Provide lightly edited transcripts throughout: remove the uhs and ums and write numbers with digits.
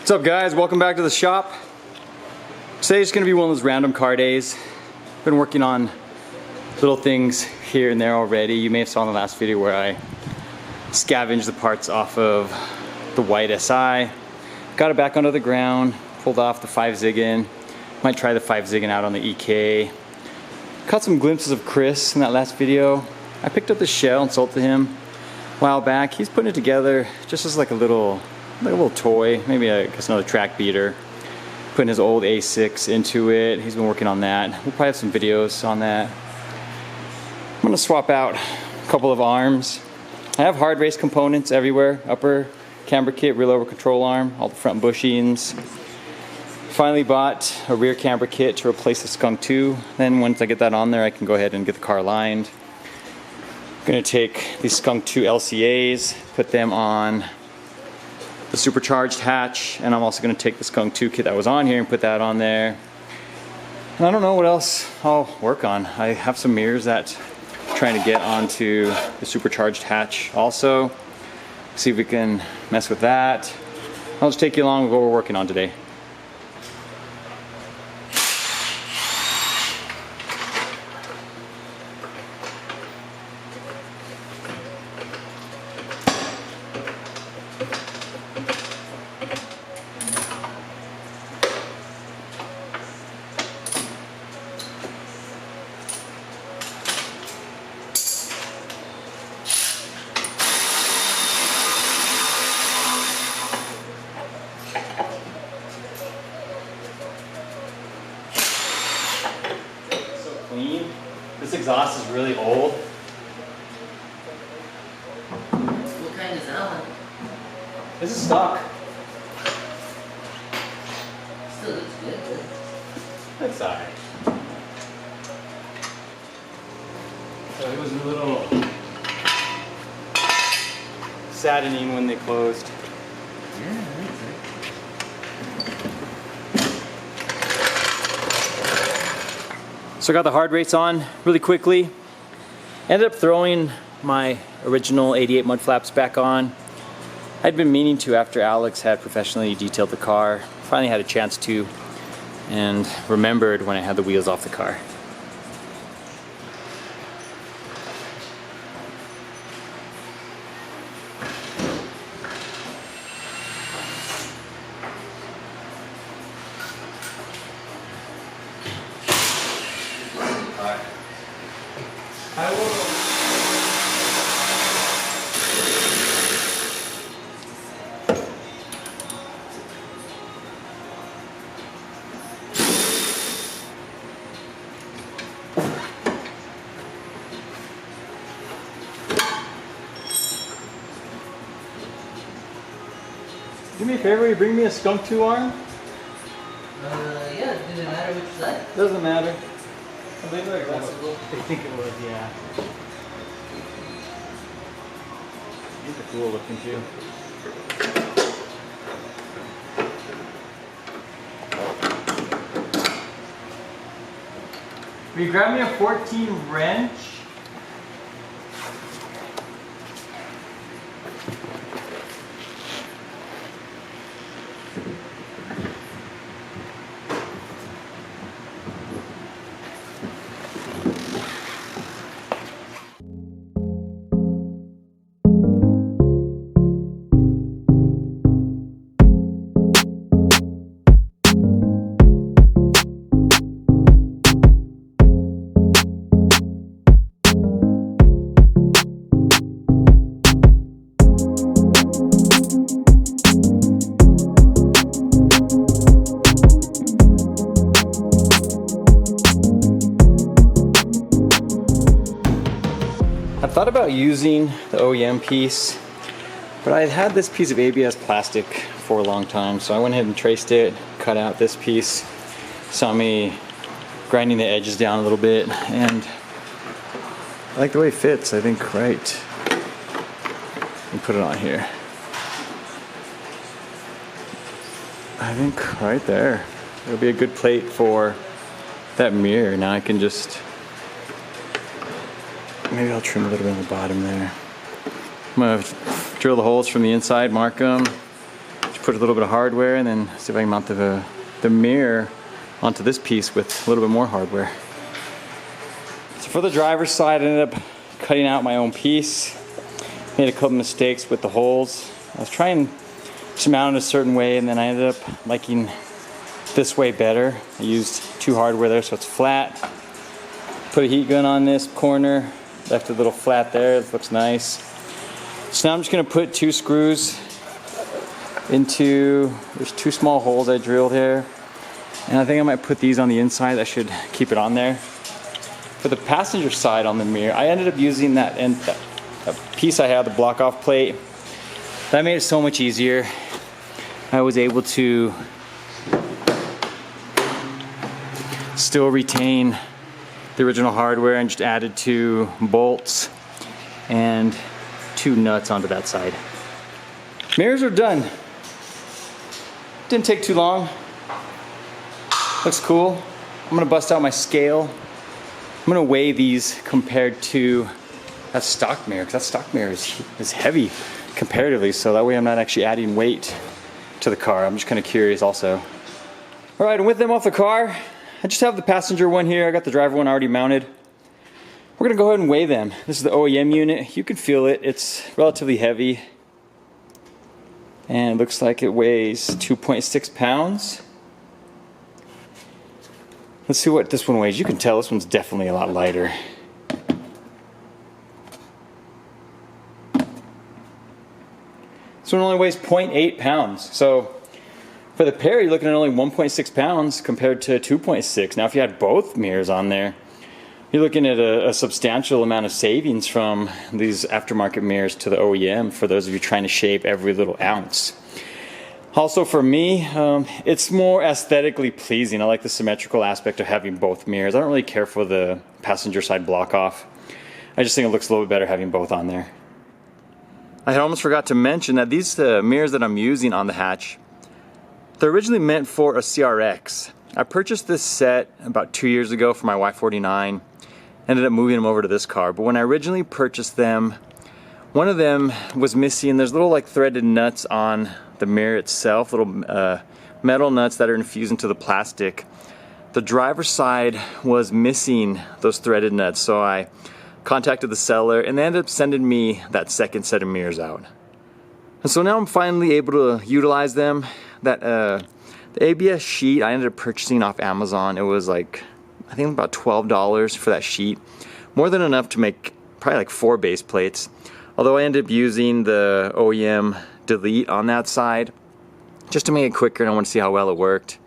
What's up, guys? Welcome back to the shop. Today's gonna be one of those random car days. Been working on little things here and there already. You may have saw in the last video where I scavenged the parts off of the white SI. Got it back under the ground, pulled off the 5-ziggin. Might try the 5-ziggin out on the EK. Caught some glimpses of Chris in that last video. I picked up the shell and sold it to him a while back. He's putting it together just as like a little toy, maybe I guess another track beater. Putting his old A6 into it. He's been working on that. We'll probably have some videos on that. I'm gonna swap out a couple of arms. I have hard race components everywhere. Upper camber kit, rear lower control arm, all the front bushings. Finally bought a rear camber kit to replace the Skunk 2. Then once I get that on there, I can go ahead and get the car lined. I'm gonna take these Skunk 2 LCAs, put them on the supercharged hatch, and I'm also going to take the Skunk 2 kit that was on here and put that on there. And I don't know what else I'll work on. I have some mirrors that I'm trying to get onto the supercharged hatch also. See if we can mess with that. I'll just take you along with what we're working on today. This exhaust is really old. What kind is that one? This is stock. Still looks good. That's alright. So it was a little saddening when they closed. Yeah, So I got the hard rates on really quickly. Ended up throwing my original 88 mud flaps back on. I'd been meaning to after Alex had professionally detailed the car. Finally had a chance to, and remembered when I had the wheels off the car. I will. Do me a favor, you bring me a Skunk 2 arm? yeah, did it matter which side? Doesn't matter. I think Possible. they think it was, yeah. These are cool looking too. Will you grab me a 14 wrench? I thought about using the OEM piece, but I had this piece of ABS plastic for a long time, so I went ahead and traced it, cut out this piece. Saw me grinding the edges down a little bit, and I like the way it fits, I think, right. And put it on here. I think right there. It'll be a good plate for that mirror. Now I can just maybe I'll trim a little bit on the bottom there. I'm gonna drill the holes from the inside, mark them, Just put a little bit of hardware and then see if I can mount the mirror onto this piece with a little bit more hardware. So for the driver's side, I ended up cutting out my own piece. Made a couple mistakes with the holes. I was trying to mount it a certain way, and then I ended up liking this way better. I used two hardware there so it's flat. Put a heat gun on this corner, left it a little flat there. It looks nice. So now I'm just going to put two screws into, there's two small holes I drilled here, and I think I might put these on the inside. That should keep it on there. For the passenger side on the mirror, I ended up using that piece I had, the block off plate. That made it so much easier. I was able to still retain the original hardware and just added two bolts and two nuts onto that side. Mirrors are done. Didn't take too long. Looks cool. I'm gonna bust out my scale. I'm gonna weigh these compared to that stock mirror, because that stock mirror is heavy comparatively, so that way I'm not actually adding weight to the car. I'm just kind of curious also. All right, and with them off the car, I just have the passenger one here. I got the driver one already mounted. We're gonna go ahead and weigh them. This is the OEM unit. You can feel it. It's relatively heavy. And it looks like it weighs 2.6 pounds. Let's see what this one weighs. You can tell this one's definitely a lot lighter. This one only weighs 0.8 pounds. So for the pair, you're looking at only 1.6 pounds compared to 2.6. Now if you had both mirrors on there, you're looking at a substantial amount of savings from these aftermarket mirrors to the OEM for those of you trying to shave every little ounce. Also for me, it's more aesthetically pleasing. I like the symmetrical aspect of having both mirrors. I don't really care for the passenger side block off. I just think it looks a little bit better having both on there. I had almost forgot to mention that these mirrors that I'm using on the hatch, they're originally meant for a CRX. I purchased this set about 2 years ago for my Y49. Ended up moving them over to this car, but when I originally purchased them, one of them was missing. There's little like threaded nuts on the mirror itself, little metal nuts that are infused into the plastic. The driver's side was missing those threaded nuts, so I contacted the seller and they ended up sending me that second set of mirrors out. And so now I'm finally able to utilize them. The ABS sheet I ended up purchasing off Amazon. It was like, I think about $12 for that sheet. More than enough to make probably like 4 base plates. Although I ended up using the OEM delete on that side just to make it quicker, and I want to see how well it worked.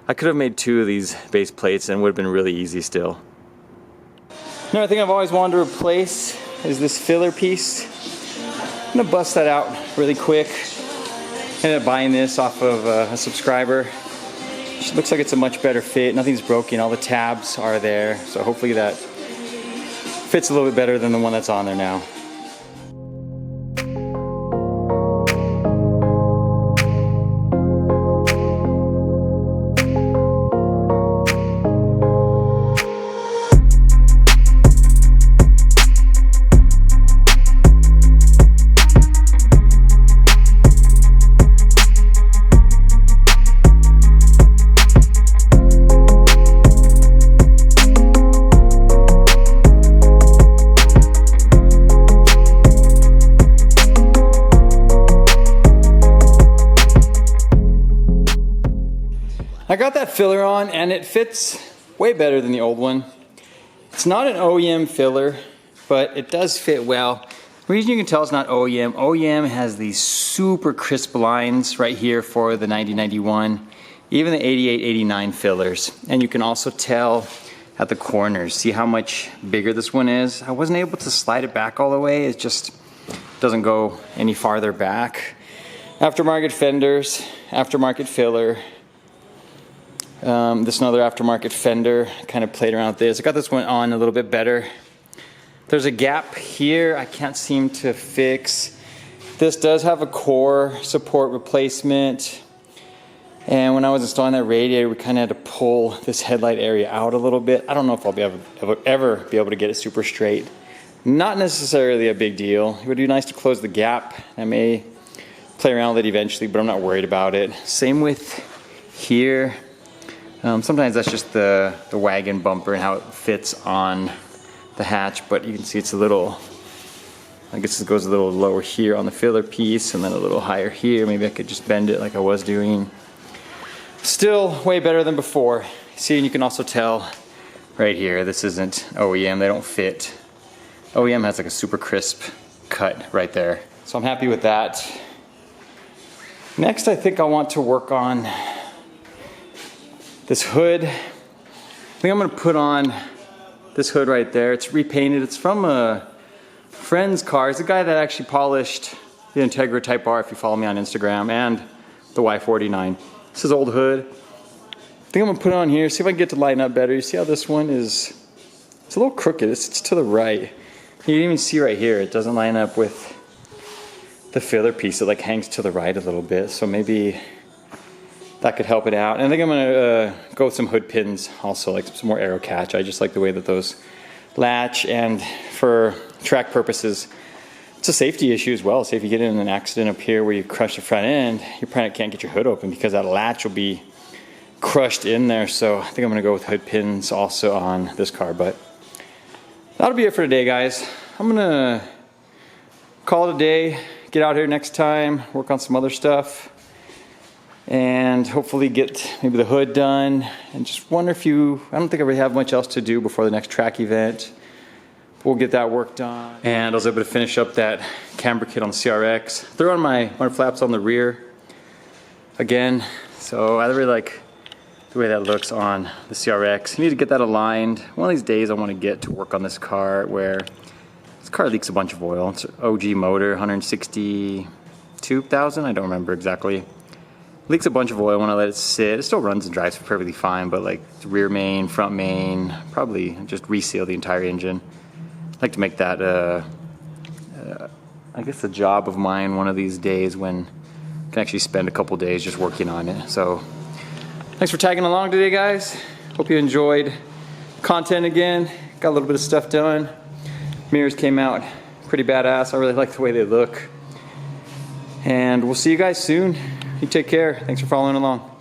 I could have made 2 of these base plates and it would have been really easy still. Another thing I've always wanted to replace is this filler piece. I'm gonna bust that out really quick. Ended up buying this off of a subscriber. It looks like it's a much better fit. Nothing's broken. All the tabs are there. So hopefully that fits a little bit better than the one that's on there now. I got that filler on and it fits way better than the old one. It's not an OEM filler, but it does fit well. The reason you can tell it's not OEM, OEM has these super crisp lines right here for the 9091, even the 88, 89 fillers. And you can also tell at the corners, see how much bigger this one is. I wasn't able to slide it back all the way. It just doesn't go any farther back. Aftermarket fenders, aftermarket filler. This is another aftermarket fender. Kind of played around with this. I got this one on a little bit better. There's a gap here I can't seem to fix. This does have a core support replacement. And when I was installing that radiator, we kind of had to pull this headlight area out a little bit. I don't know if I'll ever be able to get it super straight. Not necessarily a big deal. It would be nice to close the gap. I may play around with it eventually, but I'm not worried about it. Same with here. Sometimes that's just the wagon bumper and how it fits on the hatch, but you can see it's a little, I guess it goes a little lower here on the filler piece and then a little higher here. Maybe I could just bend it like I was doing. Still way better than before. See, and you can also tell right here, this isn't OEM, they don't fit. OEM has like a super crisp cut right there. So I'm happy with that. Next, I think I want to work on this hood. I think I'm gonna put on this hood right there. It's repainted. It's from a friend's car. It's a guy that actually polished the Integra Type R, if you follow me on Instagram, and the Y49. This is old hood. I think I'm gonna put it on here, see if I can get to line up better. You see how this one is, it's a little crooked. It's to the right. You can even see right here, it doesn't line up with the filler piece. It like hangs to the right a little bit. So maybe that could help it out. And I think I'm gonna go with some hood pins also, like some more arrow catch. I just like the way that those latch, and for track purposes, it's a safety issue as well. So if you get in an accident up here where you crush the front end, you probably can't get your hood open because that latch will be crushed in there. So I think I'm gonna go with hood pins also on this car, but that'll be it for today, guys. I'm gonna call it a day, get out here next time, work on some other stuff, and hopefully get maybe the hood done. And just wonder if I don't think I really have much else to do before the next track event. We'll get that work done. And I was able to finish up that camber kit on the CRX. Throw on my mud flaps on the rear again. So I really like the way that looks on the CRX. I need to get that aligned. One of these days I want to get to work on this car where this car leaks a bunch of oil. It's an OG motor, 162,000, I don't remember exactly. Leaks a bunch of oil when I let it sit. It still runs and drives perfectly fine, but like rear main, front main, probably just reseal the entire engine. I'd like to make that, I guess, a job of mine one of these days when I can actually spend a couple days just working on it. So thanks for tagging along today, guys. Hope you enjoyed content again. Got a little bit of stuff done. Mirrors came out pretty badass. I really like the way they look. And we'll see you guys soon. You take care. Thanks for following along.